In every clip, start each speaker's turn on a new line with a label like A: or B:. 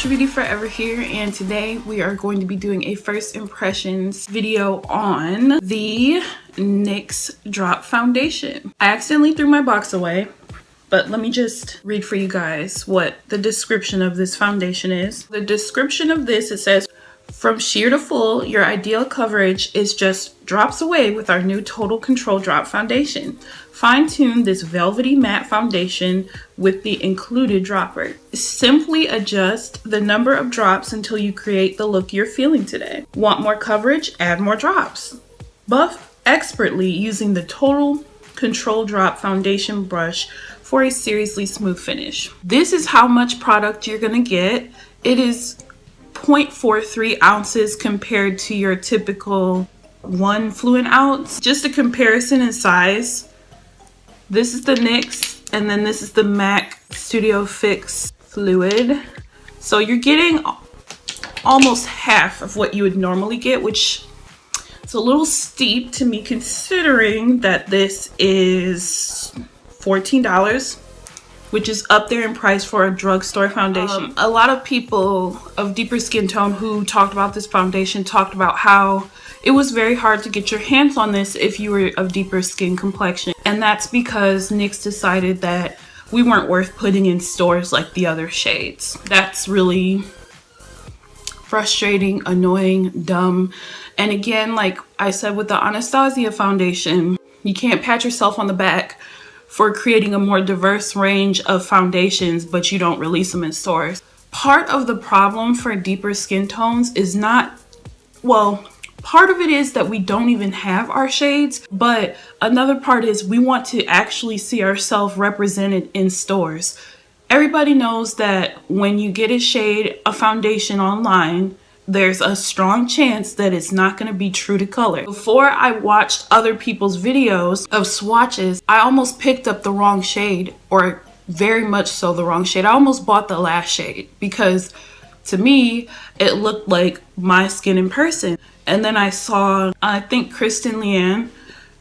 A: It's your beauty forever here, and today we are going to be doing a first impressions video on the NYX Drop Foundation. I accidentally threw my box away, but let me just read for you guys what the description of this foundation is. The description of this, it says, from sheer to full, your ideal coverage is just drops away with our new Total Control Drop Foundation. Fine-tune this velvety matte foundation with the included dropper. Simply adjust the number of drops until you create the look you're feeling today. Want more coverage? Add more drops. Buff expertly using the Total Control Drop Foundation brush for a seriously smooth finish. This is how much product you're gonna get. It is 0.43 ounces compared to your typical 1 fluid ounce. Just a comparison in size. This is the NYX, and then this is the MAC Studio Fix Fluid. So you're getting almost half of what you would normally get, which is a little steep to me considering that this is $14, which is up there in price for a drugstore foundation. A lot of people of deeper skin tone who talked about this foundation talked about how it was very hard to get your hands on this if you were of deeper skin complexion. And that's because NYX decided that we weren't worth putting in stores like the other shades. That's really frustrating, annoying, dumb. And again, like I said with the Anastasia foundation, you can't pat yourself on the back for creating a more diverse range of foundations, but you don't release them in stores. Part of the problem for deeper skin tones is not, well, part of it is that we don't even have our shades, but another part is we want to actually see ourselves represented in stores. Everybody knows that when you get a shade, a foundation online, there's a strong chance that it's not going to be true to color. Before I watched other people's videos of swatches, I almost picked up the wrong shade, or very much so the wrong shade. I almost bought the last shade because to me, it looked like my skin in person. And then I saw, I think Kristen Leanne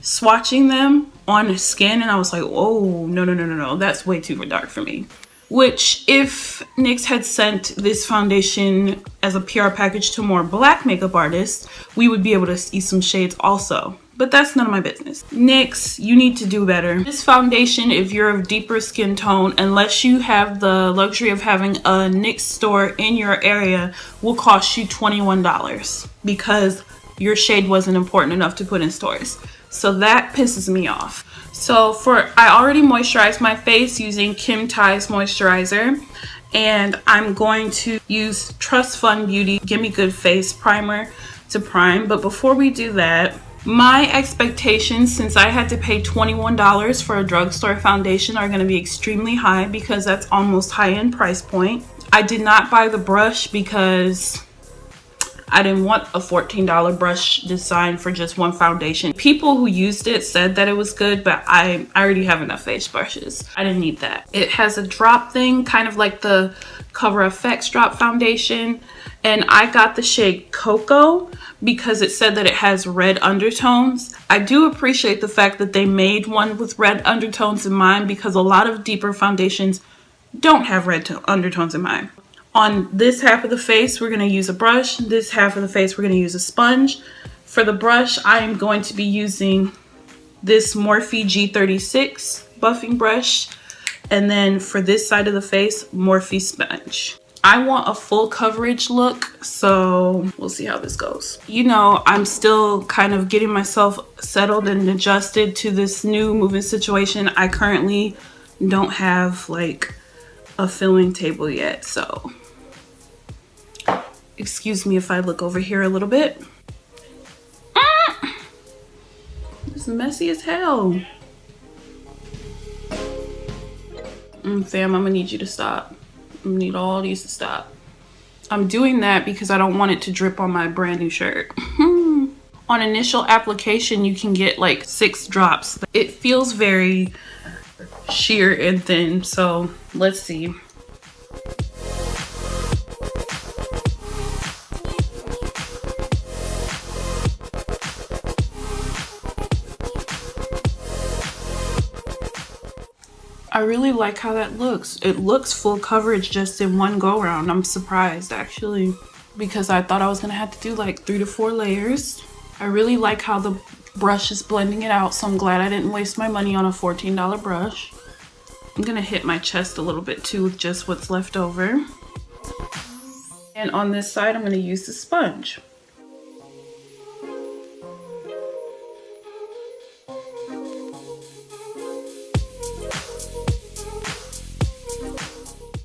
A: swatching them on skin, and I was like, oh, no, that's way too dark for me. Which, if NYX had sent this foundation as a PR package to more black makeup artists, we would be able to see some shades also. But that's none of my business. NYX, you need to do better. This foundation, if you're of deeper skin tone, unless you have the luxury of having a NYX store in your area, will cost you $21 because your shade wasn't important enough to put in stores. So that pisses me off. So I already moisturized my face using Kim Tai's moisturizer, and I'm going to use Trust Fund Beauty Gimme Good Face Primer to prime. But before we do that, my expectations, since I had to pay $21 for a drugstore foundation, are going to be extremely high because that's almost high-end price point. I did not buy the brush because I didn't want a $14 brush design for just one foundation. People who used it said that it was good, but I already have enough face brushes. I didn't need that. It has a drop thing, kind of like the Cover FX drop foundation. And I got the shade Cocoa because it said that it has red undertones. I do appreciate the fact that they made one with red undertones in mind because a lot of deeper foundations don't have red undertones in mind. On this half of the face, we're going to use a brush. This half of the face, we're going to use a sponge. For the brush, I am going to be using this Morphe G36 buffing brush. And then for this side of the face, Morphe sponge. I want a full coverage look, so we'll see how this goes. You know, I'm still kind of getting myself settled and adjusted to this new moving situation. I currently don't have like a filming table yet, so excuse me if I look over here a little bit. It's messy as hell. Fam, I'm gonna need you to stop. I'm gonna need all these to stop. I'm doing that because I don't want it to drip on my brand new shirt. On initial application, you can get like 6 drops. It feels very sheer and thin, so let's see. I really like how that looks. It looks full coverage just in one go round. I'm surprised actually, because I thought I was gonna have to do like 3 to 4 layers. I really like how the brush is blending it out, so I'm glad I didn't waste my money on a $14 brush. I'm gonna hit my chest a little bit too with just what's left over. And on this side, I'm gonna use the sponge.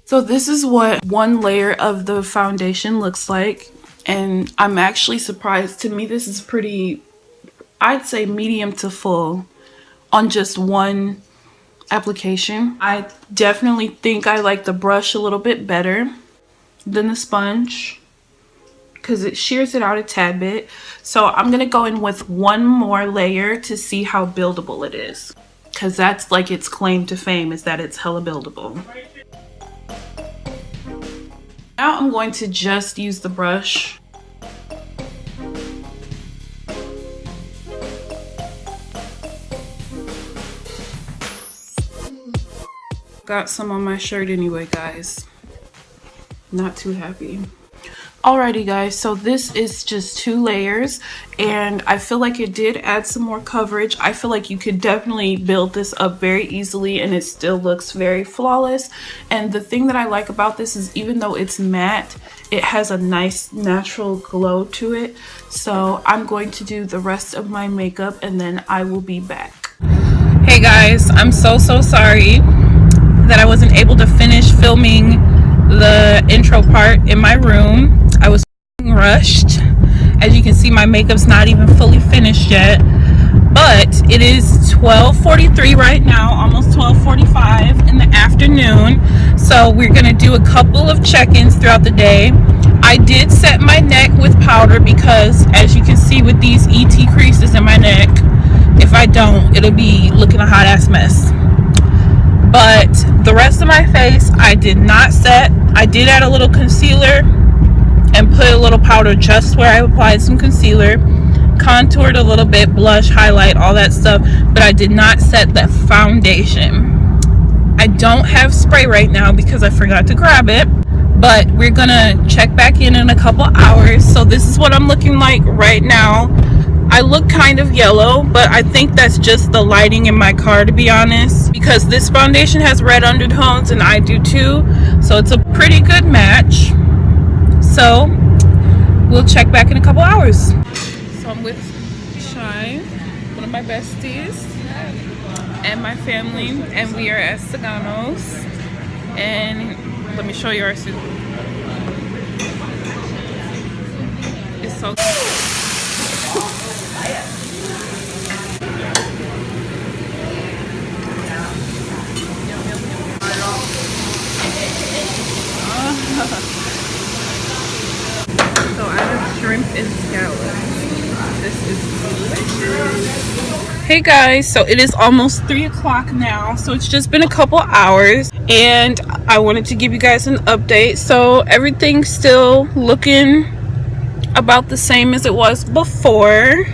A: So this is what one layer of the foundation looks like. And I'm actually surprised. To me, this is pretty, I'd say medium to full on just one application. I definitely think I like the brush a little bit better than the sponge because it shears it out a tad bit. So I'm gonna go in with one more layer to see how buildable it is, because that's like its claim to fame, is that it's hella buildable. Now I'm going to just use the brush. Got some on my shirt anyway, guys. Not too happy. Alrighty guys, so this is just 2 layers and I feel like it did add some more coverage. I feel like you could definitely build this up very easily and it still looks very flawless. And the thing that I like about this is even though it's matte, it has a nice natural glow to it. So I'm going to do the rest of my makeup and then I will be back. Hey guys, I'm so sorry that I wasn't able to finish filming the intro part in my room. I was rushed. As you can see, my makeup's not even fully finished yet, but it is 12:43 right now, almost 12:45 in the afternoon. So we're gonna do a couple of check-ins throughout the day. I did set my neck with powder because as you can see with these ET creases in my neck, if I don't, it'll be looking a hot ass mess. But the rest of my face I did not set. I did add a little concealer and put a little powder just where I applied some concealer, contoured a little bit, blush, highlight, all that stuff, but I did not set that foundation. I don't have spray right now because I forgot to grab it, but we're gonna check back in a couple hours. So this is what I'm looking like right now. I look kind of yellow, but I think that's just the lighting in my car, to be honest, because this foundation has red undertones and I do too, so it's a pretty good match. So we'll check back in a couple hours. So I'm with Shine, one of my besties, and my family, and we are at Sagano's. And let me show you our suit. It's so good. So I have shrimp and scallops. This is delicious. Hey guys, so it is almost 3 o'clock now, so it's just been a couple hours and I wanted to give you guys an update. So everything's still looking about the same as it was before,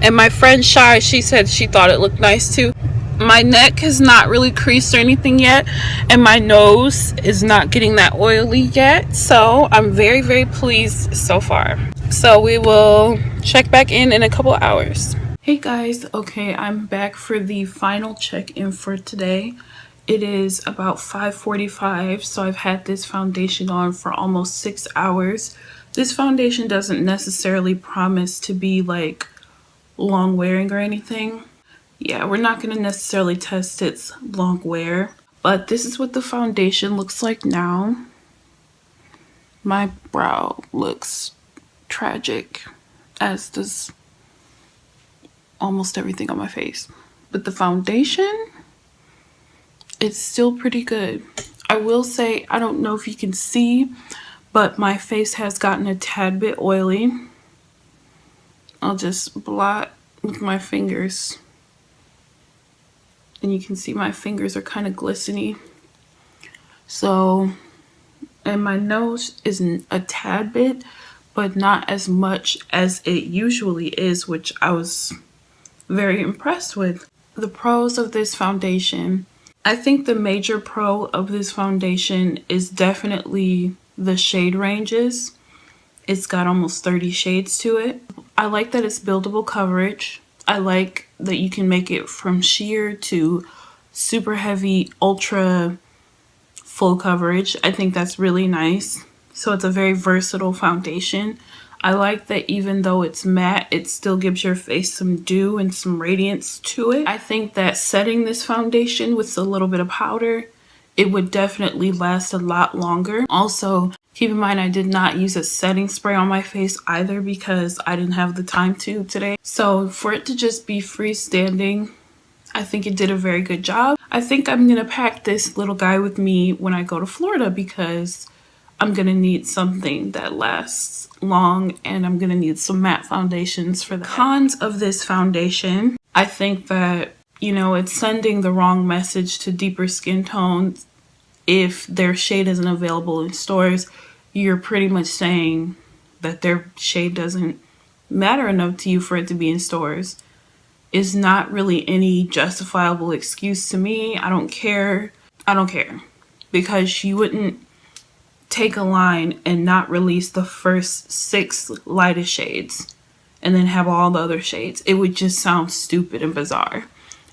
A: and my friend Shy, she said she thought it looked nice too. My neck has not really creased or anything yet, and my nose is not getting that oily yet, so I'm very pleased so far. So we will check back in a couple hours. Hey guys, okay, I'm back for the final check-in for today. It is about 5:45, so I've had this foundation on for almost 6 hours. This foundation doesn't necessarily promise to be like long wearing or anything. Yeah, we're not going to necessarily test its long wear, but this is what the foundation looks like now. My brow looks tragic, as does almost everything on my face. But the foundation, it's still pretty good. I will say, I don't know if you can see, but my face has gotten a tad bit oily. I'll just blot with my fingers. And you can see my fingers are kind of glistening. So, and my nose is a tad bit, but not as much as it usually is, which I was very impressed with. The pros of this foundation I think the major pro of this foundation is definitely the shade ranges. It's got almost 30 shades to it. I like that it's buildable coverage. I like that you can make it from sheer to super heavy, ultra full coverage. I think that's really nice. So it's a very versatile foundation. I like that even though it's matte, it still gives your face some dew and some radiance to it. I think that setting this foundation with a little bit of powder, it would definitely last a lot longer. Also, keep in mind I did not use a setting spray on my face either because I didn't have the time to today. So for it to just be freestanding, I think it did a very good job. I think I'm gonna pack this little guy with me when I go to Florida because I'm gonna need something that lasts long and I'm gonna need some matte foundations for that. Cons of this foundation, I think that, you know, it's sending the wrong message to deeper skin tones. If their shade isn't available in stores, you're pretty much saying that their shade doesn't matter enough to you for it to be in stores. Is not really any justifiable excuse to me. I don't care. I don't care. Because you wouldn't take a line and not release the first 6 lightest shades and then have all the other shades. It would just sound stupid and bizarre.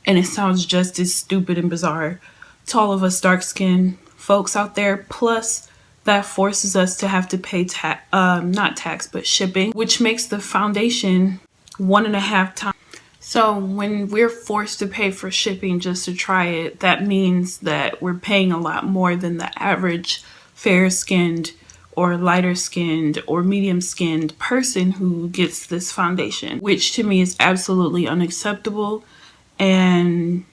A: And it sounds just as stupid and bizarre to all of us dark-skinned folks out there. Plus, that forces us to have to pay not tax, but shipping, which makes the foundation 1.5 times. So when we're forced to pay for shipping just to try it, that means that we're paying a lot more than the average fair-skinned or lighter-skinned or medium-skinned person who gets this foundation, which to me is absolutely unacceptable, and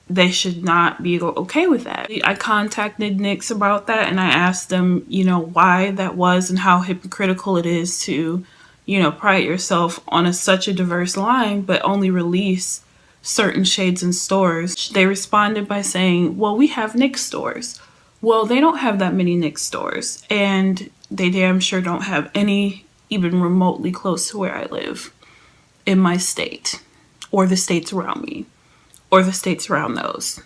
A: they should not be okay with that. I contacted NYX about that and I asked them, you know, why that was and how hypocritical it is to, you know, pride yourself on such a diverse line but only release certain shades in stores. They responded by saying, well, we have NYX stores. Well, they don't have that many NYX stores, and they damn sure don't have any even remotely close to where I live in my state, or the states around me, or the states around those.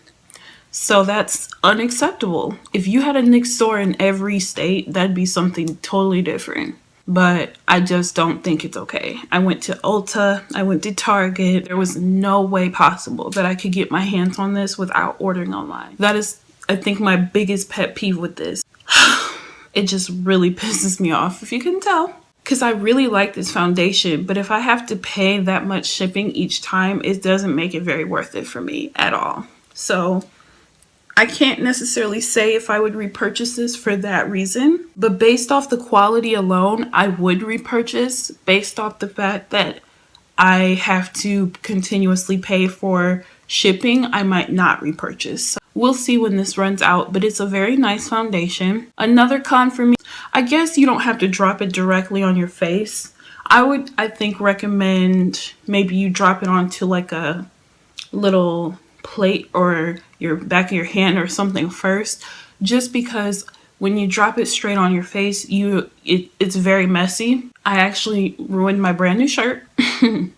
A: So that's unacceptable. If you had a NYX store in every state, that'd be something totally different. But I just don't think it's okay. I went to Ulta, I went to Target. There was no way possible that I could get my hands on this without ordering online. That is, I think, my biggest pet peeve with this. It just really pisses me off, if you can tell. Because I really like this foundation, but if I have to pay that much shipping each time, it doesn't make it very worth it for me at all. So I can't necessarily say if I would repurchase this for that reason, but based off the quality alone, I would repurchase. Based off the fact that I have to continuously pay for shipping, I might not repurchase. We'll see when this runs out, but it's a very nice foundation. Another con for me, I guess you don't have to drop it directly on your face. I think recommend maybe you drop it onto like a little plate or your back of your hand or something first, just because when you drop it straight on your face, it's very messy. I actually ruined my brand new shirt.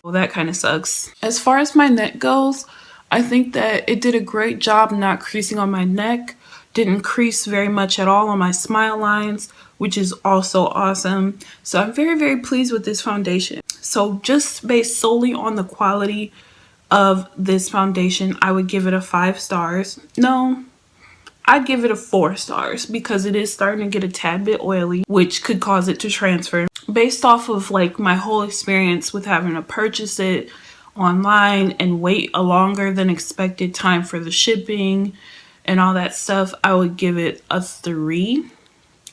A: Well, that kind of sucks. As far as my neck goes, I think that it did a great job not creasing on my neck. Didn't crease very much at all on my smile lines, which is also awesome. So I'm very, very pleased with this foundation. So just based solely on the quality of this foundation, I would give it a 5 stars. No, I'd give it a 4 stars because it is starting to get a tad bit oily, which could cause it to transfer. Based off of like my whole experience with having to purchase it online and wait a longer than expected time for the shipping and all that stuff, I would give it a 3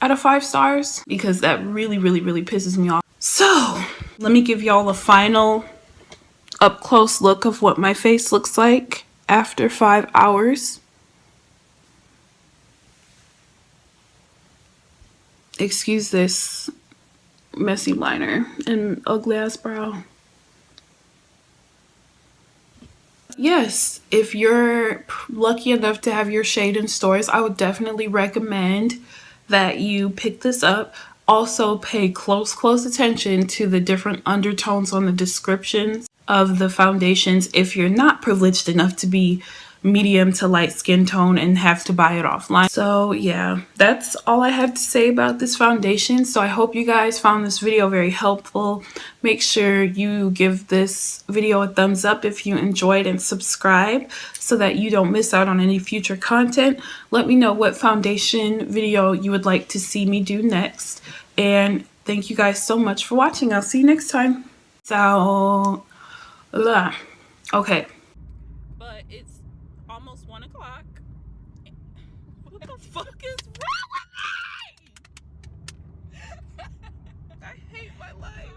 A: out of 5 stars because that really, really, really pisses me off. So let me give y'all a final up close look of what my face looks like after 5 hours. Excuse this messy liner and ugly ass brow. Yes, if you're lucky enough to have your shade in stores, I would definitely recommend that you pick this up. Also pay close attention to the different undertones on the descriptions of the foundations if you're not privileged enough to be medium to light skin tone and have to buy it offline. So yeah, that's all I have to say about this foundation. So I hope you guys found this video very helpful. Make sure you give this video a thumbs up if you enjoyed, and subscribe so that you don't miss out on any future content. Let me know what foundation video you would like to see me do next. And thank you guys so much for watching. I'll see you next time. So, okay. But it's almost 1 o'clock. What the fuck is wrong with me? I hate my life.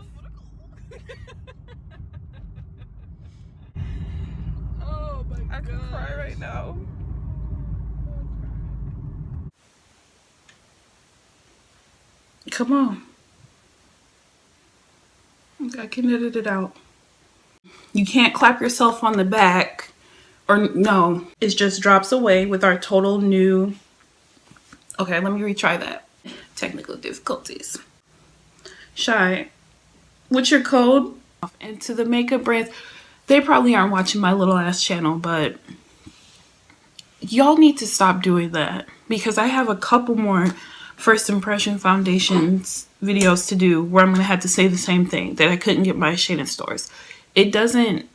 A: Oh my god. I could cry right now. Come on. I can edit it out. You can't clap yourself on the back. Or no, it just drops away with our total new. Okay, let me retry that. Technical difficulties. Shy, what's your code? And to the makeup brands, they probably aren't watching my little ass channel, but y'all need to stop doing that, because I have a couple more first impression foundations videos to do where I'm gonna have to say the same thing that I couldn't get my shade in stores. It doesn't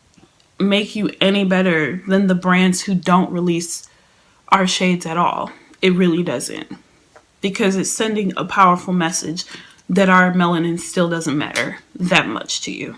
A: make you any better than the brands who don't release our shades at all. It really doesn't, because it's sending a powerful message that our melanin still doesn't matter that much to you.